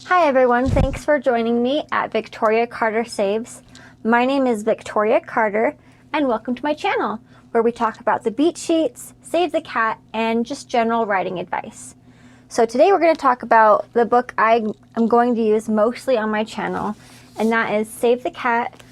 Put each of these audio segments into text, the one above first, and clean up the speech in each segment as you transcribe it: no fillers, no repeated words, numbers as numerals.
Hi everyone, thanks for joining me at Victoria Carter Saves. My name is Victoria Carter and welcome to my channel where we talk about the beat sheets, Save the Cat, and just general writing advice. So today we're going to talk about the book I am going to use mostly on my channel, and that is Save the Cat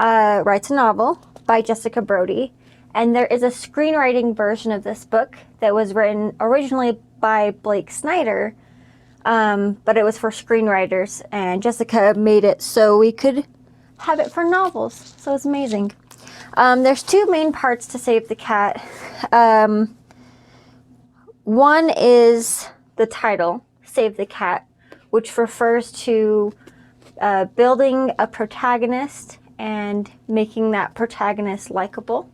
Writes a Novel by Jessica Brody. And there is a screenwriting version of this book that was written originally by Blake Snyder, but it was for screenwriters, and Jessica made it so we could have it for novels. So it's amazing. There's two main parts to Save the Cat. One is the title, Save the Cat, which refers to building a protagonist and making that protagonist likable.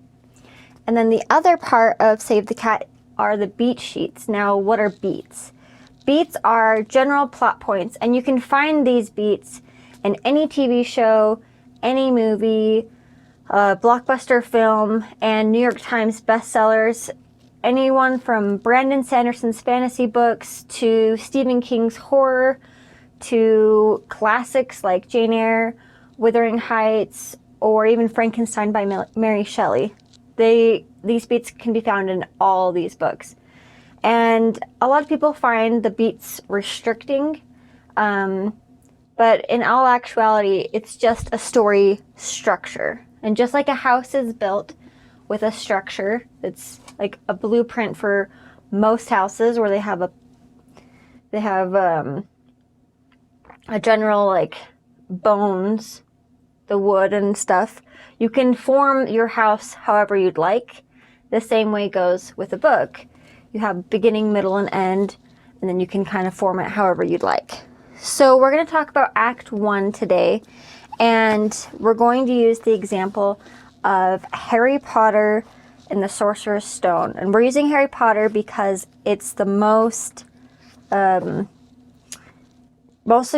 And then the other part of Save the Cat are the beat sheets. Now, what are beats? Beats are general plot points, and you can find these beats in any TV show, any movie, blockbuster film, and New York Times bestsellers. Anyone from Brandon Sanderson's fantasy books to Stephen King's horror to classics like Jane Eyre, Wuthering Heights, or even Frankenstein by Mary Shelley. These beats can be found in all these books. And a lot of people find the beats restricting, but in all actuality, it's just a story structure. And just like a house is built with a structure, it's like a blueprint for most houses where they have a general like bones, the wood and stuff. You can form your house however you'd like. The same way goes with a book. You have beginning, middle, and end, and then you can kind of form it however you'd like. So we're going to talk about Act 1 today, and we're going to use the example of Harry Potter and the Sorcerer's Stone. And we're using Harry Potter because it's the most of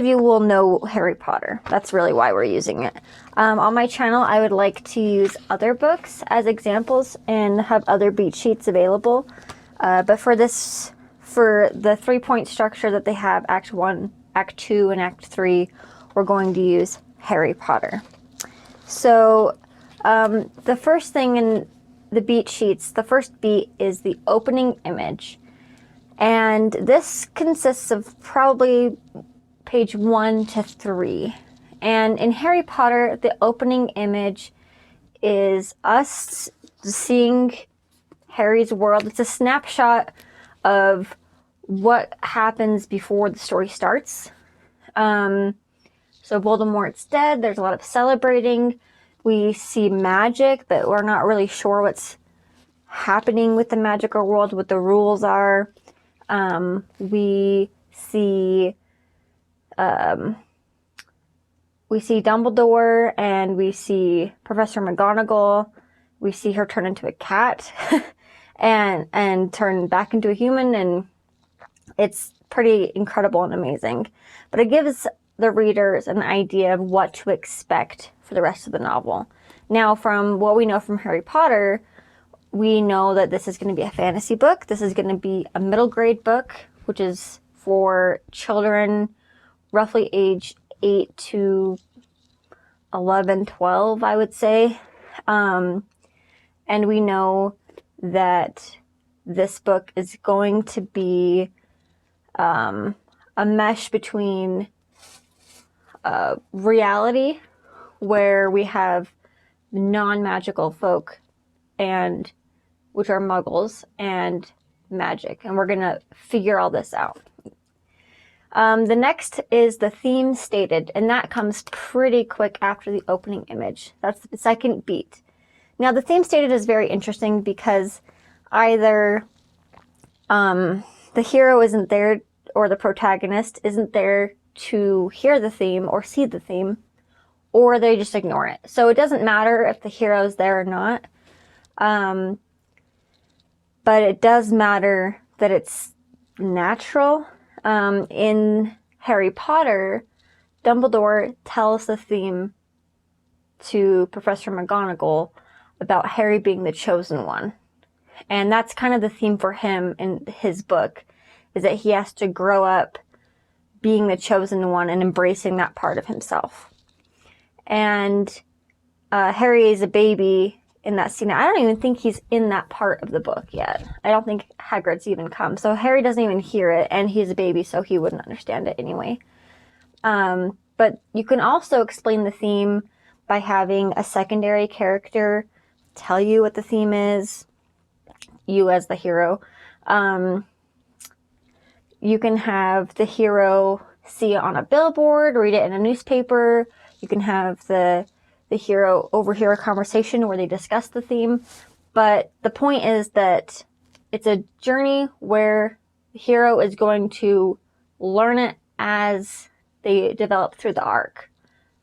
you will know Harry Potter. That's really why we're using it. On my channel, I would like to use other books as examples and have other beat sheets available. But for the 3-point structure that they have, Act 1, Act 2, and Act 3, we're going to use Harry Potter. So the first thing in the beat sheets, the first beat is the opening image. And this consists of probably page 1 to 3. And in Harry Potter, the opening image is us seeing Harry's world. It's a snapshot of what happens before the story starts. So Voldemort's dead. There's a lot of celebrating. We see magic, but we're not really sure what's happening with the magical world, what the rules are. We see Dumbledore, and we see Professor McGonagall. We see her turn into a cat and turn back into a human, and it's pretty incredible and amazing. But it gives the readers an idea of what to expect for the rest of the novel. Now, from what we know from Harry Potter, we know that this is going to be a fantasy book. This is going to be a middle grade book, which is for children roughly age 8 to 11, 12, I would say. And we know that this book is going to be a mesh between reality, where we have non-magical folk, and which are muggles, and magic. And we're going to figure all this out. The next is the theme stated, and that comes pretty quick after the opening image. That's the second beat. Now, the theme stated is very interesting because either the hero isn't there, or the protagonist isn't there to hear the theme or see the theme, or they just ignore it. So it doesn't matter if the hero's there or not, but it does matter that it's natural. In Harry Potter, Dumbledore tells the theme to Professor McGonagall about Harry being the chosen one. And that's kind of the theme for him in his book, is that he has to grow up being the chosen one and embracing that part of himself. And Harry is a baby in that scene. I don't even think he's in that part of the book yet. I don't think Hagrid's even come. So Harry doesn't even hear it, and he's a baby, so he wouldn't understand it anyway. But you can also explain the theme by having a secondary character tell you what the theme is, you as the hero. You can have the hero see it on a billboard, read it in a newspaper. You can have the hero overhear a conversation where they discuss the theme. But the point is that it's a journey where the hero is going to learn it as they develop through the arc.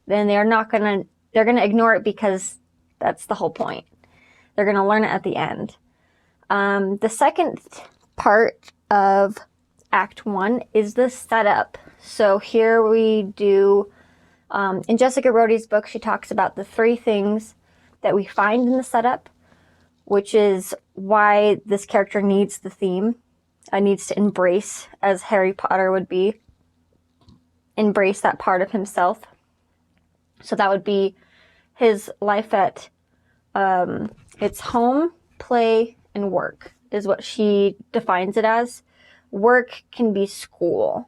Then they're going to ignore it because that's the whole point. They're going to learn it at the end. The second part of Act 1 is the setup. So here we do, in Jessica Rhodey's book, she talks about the 3 things that we find in the setup, which is why this character needs the theme, needs to embrace, as Harry Potter would be, embrace that part of himself. So that would be his life at its home, play, and work is what she defines it as. Work can be school.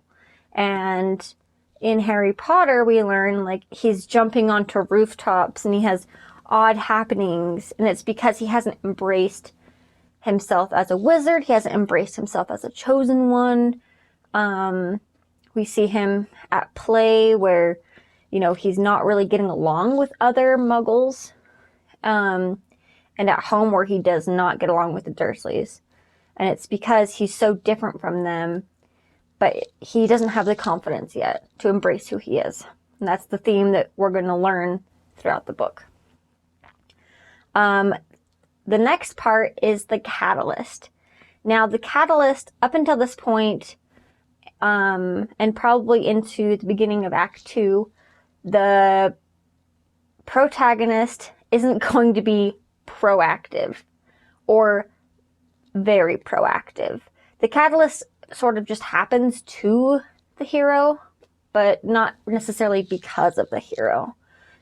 And in Harry Potter, we learn like he's jumping onto rooftops and he has odd happenings. And it's because he hasn't embraced himself as a wizard. He hasn't embraced himself as a chosen one. We see him at play where, you know, he's not really getting along with other muggles. And at home where he does not get along with the Dursleys. And it's because he's so different from them, but he doesn't have the confidence yet to embrace who he is. And that's the theme that we're going to learn throughout the book. The next part is the catalyst. Now, the catalyst, up until this point, and probably into the beginning of Act 2, the protagonist isn't going to be proactive or very proactive. The catalyst sort of just happens to the hero, but not necessarily because of the hero.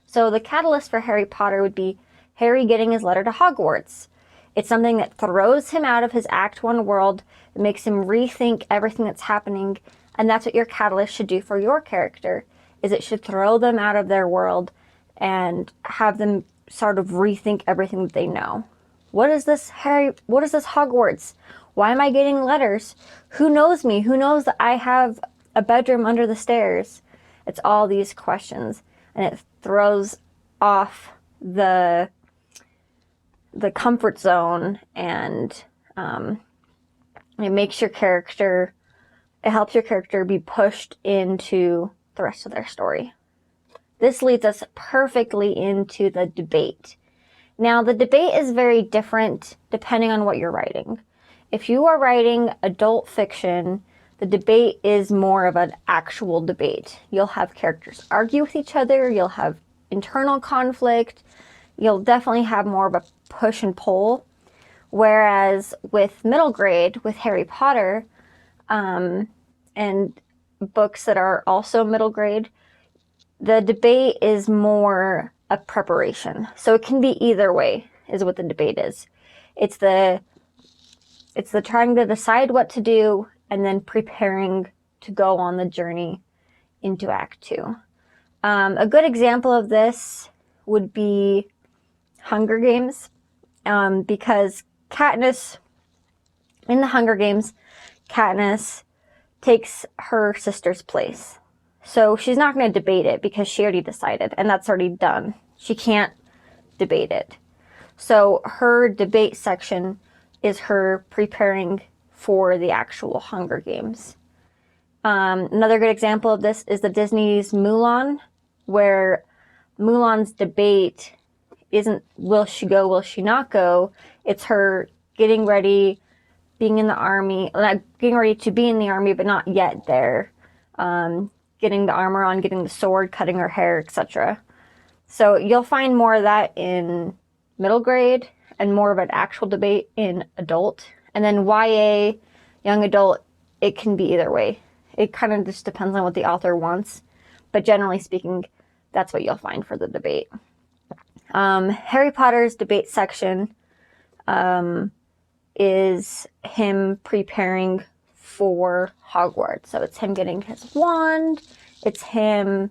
So the catalyst for Harry Potter would be Harry getting his letter to Hogwarts. It's something that throws him out of his Act 1 world. It makes him rethink everything that's happening. And that's what your catalyst should do for your character, is it should throw them out of their world and have them sort of rethink everything that they know. What is this, Harry? What is this Hogwarts? Why am I getting letters? Who knows me? Who knows that I have a bedroom under the stairs? It's all these questions, and it throws off the comfort zone, and it makes your character, it helps your character be pushed into the rest of their story. This leads us perfectly into the debate. Now, the debate is very different depending on what you're writing. If you are writing adult fiction, the debate is more of an actual debate. You'll have characters argue with each other. You'll have internal conflict. You'll definitely have more of a push and pull. Whereas with middle grade, with Harry Potter, and books that are also middle grade, the debate is more a preparation. So it can be either way, is what the debate is. It's the trying to decide what to do and then preparing to go on the journey into Act 2. A good example of this would be Hunger Games, because Katniss, in the Hunger Games, Katniss takes her sister's place. So she's not going to debate it because she already decided, and that's already done. She can't debate it. So her debate section is her preparing for the actual Hunger Games. Another good example of this is the Disney's Mulan, where Mulan's debate isn't will she go, will she not go? It's her getting ready, being in the army, getting ready to be in the army, but not yet there. Getting the armor on, getting the sword, cutting her hair, etc. So you'll find more of that in middle grade and more of an actual debate in adult. And then YA, young adult, it can be either way. It kind of just depends on what the author wants. But generally speaking, that's what you'll find for the debate. Harry Potter's debate section is him preparing for Hogwarts. So it's him getting his wand. It's him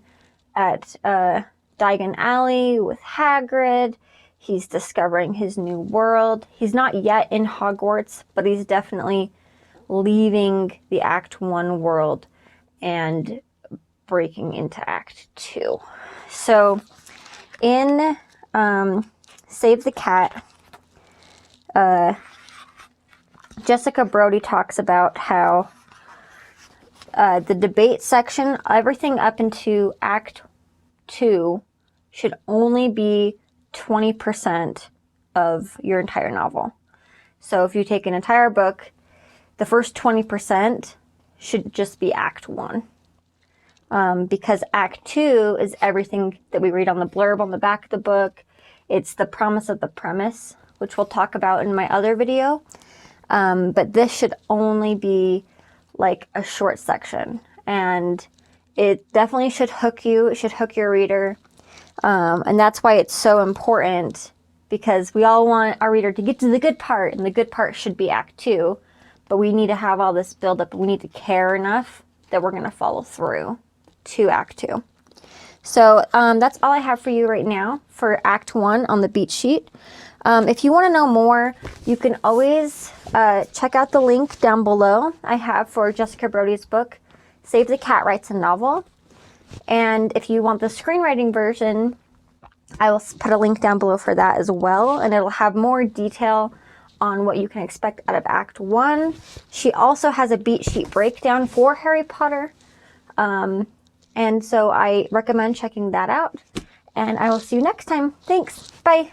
at Diagon Alley with Hagrid. He's discovering his new world. He's not yet in Hogwarts, but he's definitely leaving the Act 1 world and breaking into Act 2. So in Save the Cat, Jessica Brody talks about how the debate section, everything up into Act 2, should only be 20% of your entire novel. So if you take an entire book, the first 20% should just be Act 1. Because Act 2 is everything that we read on the blurb on the back of the book. It's the promise of the premise, which we'll talk about in my other video. But this should only be like a short section. And it definitely should hook you. It should hook your reader. And that's why it's so important, because we all want our reader to get to the good part, and the good part should be Act 2. But we need to have all this build up. We need to care enough that we're going to follow through to Act 2. So that's all I have for you right now for Act 1 on the beat sheet. If you want to know more, you can always check out the link down below I have for Jessica Brody's book, Save the Cat Writes a Novel. And if you want the screenwriting version, I will put a link down below for that as well. And it'll have more detail on what you can expect out of Act 1. She also has a beat sheet breakdown for Harry Potter. And so I recommend checking that out. And I will see you next time. Thanks. Bye.